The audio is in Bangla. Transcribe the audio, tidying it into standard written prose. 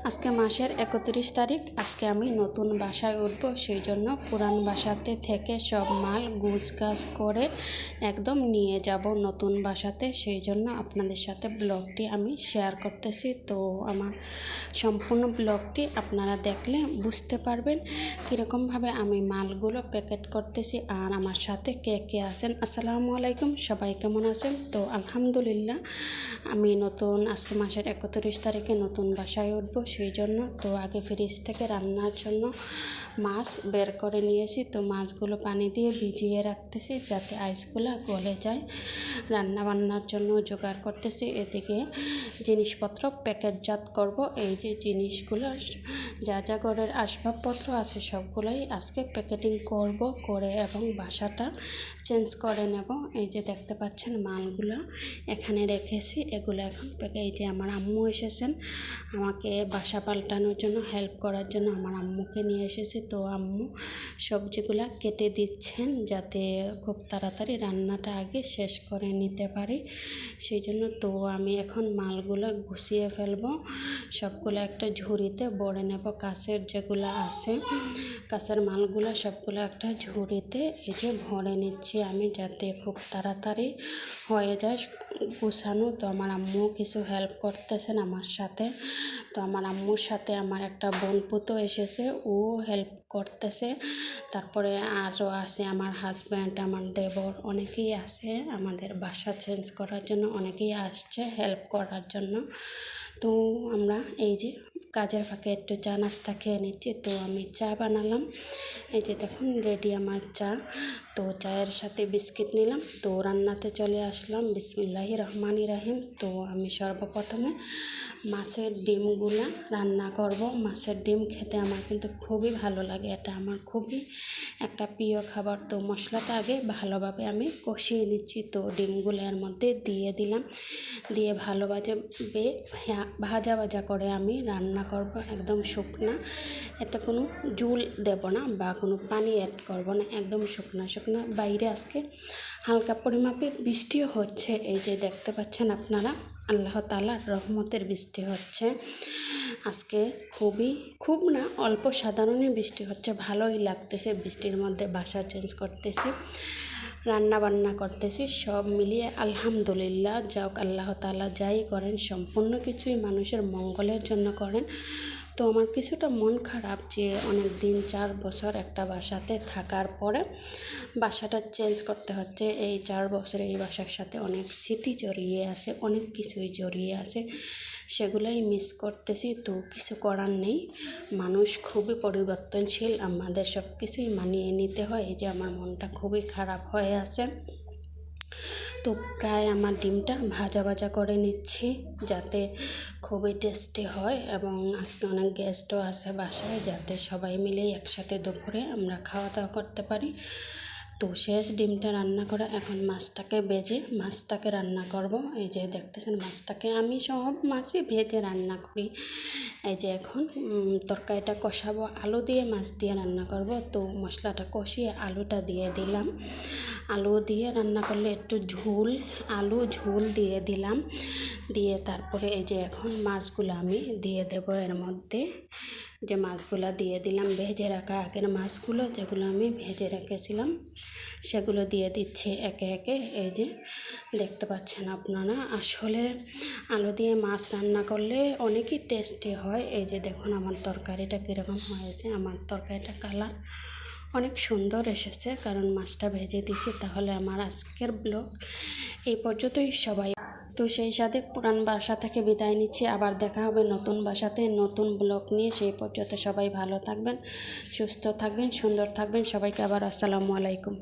আজকে মাসের 31 তারিখ। আজকে আমি নতুন বাসায় উঠব, সেই জন্য পুরান বাসাতে থেকে সব মাল গুছগাছ করে একদম নিয়ে যাব নতুন বাসাতে। সেই জন্য আপনাদের সাথে ব্লগটি আমি শেয়ার করতেছি। তো আমার সম্পূর্ণ ব্লগটি আপনারা দেখলে বুঝতে পারবেন কীরকমভাবে আমি মালগুলো প্যাকেট করতেছি। আর আমার সাথে কে কে আছেন, আসসালামু আলাইকুম, সবাই কেমন আছেন? তো আলহামদুলিল্লাহ, আমি আজকে মাসের 31 তারিখে নতুন বাসায় উঠবো, সেই জন্য তো আগে ফ্রিজ থেকে রান্নার জন্য মাছ বের করে নিয়েছি। তো মাছগুলো পানি দিয়ে ভিজিয়ে রাখতেছি যাতে আইসগুলো গলে যায়। রান্না বান্নার জন্য জোগাড় করতেছি। এদিকে জিনিসপত্র প্যাকেটজাত করব। এই যে জিনিসগুলো যা যা ঘরের আসবাবপত্র আছে সবগুলোই আজকে প্যাকেটিং করব, করে এবং বাসাটা চেঞ্জ করে নেব। এই যে দেখতে পাচ্ছেন মালগুলো এখানে রেখেছি, এগুলো এখন এই যে আমার আম্মু এসেছেন আমাকে বাসা পাল্টানোর জন্য, হেল্প করার জন্য আমার আম্মুকে নিয়ে এসেছি। তো আম্মু সবজিগুলা কেটে দিচ্ছেন যাতে খুব তাড়াতাড়ি রান্নাটা আগে শেষ করে নিতে পারি, সেই জন্য। তো আমি এখন মালগুলো গুছিয়ে ফেলবো, সবগুলো একটা ঝুড়িতে ভরে নেব। কাছের যেগুলো আছে, কাছের মালগুলো সবগুলো একটা ঝুড়িতে এই যে ভরে নিচ্ছি আমি, যাতে খুব তাড়াতাড়ি হয়ে যায় গুছানো। তো আমার আম্মু কিছু হেল্প করতেছেন আমার সাথে। তো আমার আম্মুর সাথে আমার একটা বোনপুতো এসেছে, ও হেল্প করতেছে। তারপরে আরও আছে আমার হাজব্যান্ড, আমার দেবর, অনেকেই আছে আমাদের বাসা চেঞ্জ করার জন্য, অনেকেই আসছে হেল্প করার জন্য। তো আমরা এই যে কাজের ফাঁকে একটু চা নাস্তা খেয়ে নিচ্ছি। তো আমি চা বানালাম, এই যে দেখুন রেডি আমার চা। তো চায়ের সাথে বিস্কিট নিলাম। তো রান্নাতে চলে আসলাম, বিসমিল্লাহির রহমানির রহিম। তো আমি সর্বপ্রথমে মাছের ডিমগুলা রান্না করব। মাছের ডিম খেতে আমার কিন্তু খুবই ভালো লাগে, এটা আমার খুবই একটা প্রিয় খাবার। তো মশলাটা আগে ভালোভাবে আমি কষিয়ে নিচ্ছি। তো ডিমগুলো এর মধ্যে দিয়ে দিলাম, দিয়ে ভালোভাবে ভাজা ভাজা করে আমি রান্না করব, একদম শুকনা। এতে কোনো জুল দেব না বা কোনো পানি অ্যাড করব না, একদম শুকনা শুকনা। বাইরে আজকে হালকা পরিমাপে বৃষ্টিও হচ্ছে, এই যে দেখতে পাচ্ছেন আপনারা, আল্লাহ তাআলার রহমতের বৃষ্টি হচ্ছে আজকে। খুব না, অল্প সাধারণই বৃষ্টি হচ্ছে, ভালোই লাগতেছে। বৃষ্টির মধ্যে বাসা চেঞ্জ করতেছি, রান্না বান্না করতেছি, সব মিলিয়ে আলহামদুলিল্লাহ। যাক, আল্লাহ তাআলা যাই করেন সম্পূর্ণ কিছুই মানুষের মঙ্গলের জন্য করেন। তো আমার কিছুটা মন খারাপ যে অনেক দিন 4 বছর একটা বাসাতে থাকার পরে বাসাটা চেঞ্জ করতে হচ্ছে। এই 4 বছরে এই বাসার সাথে অনেক স্মৃতি জড়িয়ে আছে, অনেক কিছুই জড়িয়ে আছে, সেগুলোই মিস করতেছি। তো কিছু করার নেই, মানুষ খুবই পরিবর্তনশীল, আমাদের সব কিছুই মানিয়ে নিতে হয়। এই যে আমার মনটা খুবই খারাপ হয়ে আছে। তো প্রায় আমার ডিমটা ভাজা ভাজা করে নিচ্ছি যাতে খুবই টেস্টি হয়, এবং আজকে অনেক গেস্টও আছে বাসায়, যাতে সবাই মিলেই একসাথে দুপুরে আমরা খাওয়া দাওয়া করতে পারি। তো শেষ ডিমটা রান্না করে এখন মাছটাকে রান্না করব। এই যে দেখতেছেন মাছটাকে আমি সব মাছই ভেজে রান্না করি। এই যে এখন তরকারিটা কষাবো, আলু দিয়ে মাছ দিয়ে রান্না করব। তো মশলাটা কষিয়ে আলুটা দিয়ে দিলাম, আলু দিয়ে রান্না করলে একটু আলু ঝোল দিয়ে দিলাম, দিয়ে তারপরে এই যে এখন মাছগুলো আমি দিয়ে দেবো এর মধ্যে। যে মাছগুলো দিয়ে দিলাম, ভেজে রাখা আগের মাছগুলো যেগুলো আমি ভেজে রেখেছিলাম সেগুলো দিয়ে দিচ্ছি একে একে। এই যে দেখতে পাচ্ছেন আপনারা, আসলে আলু দিয়ে মাছ রান্না করলে অনেকই টেস্টি হয়। এই যে দেখুন আমার তরকারিটা কীরকম হয়েছে, আমার তরকারিটা কালার অনেক সুন্দর এসেছে, কারণ মাছটা ভেজে দিছি। তাহলে আমার আজকের ব্লগ এই পর্যন্তই সবাই। তো সেই সাথে পুরান বাসা থেকে বিদায় নিচ্ছি, আবার দেখা হবে নতুন বাসাতে নতুন ব্লগ নিয়ে। সেই পর্যন্ত সবাই ভালো থাকবেন, সুস্থ থাকবেন, সুন্দর থাকবেন। সবাইকে আবার আসসালামু আলাইকুম।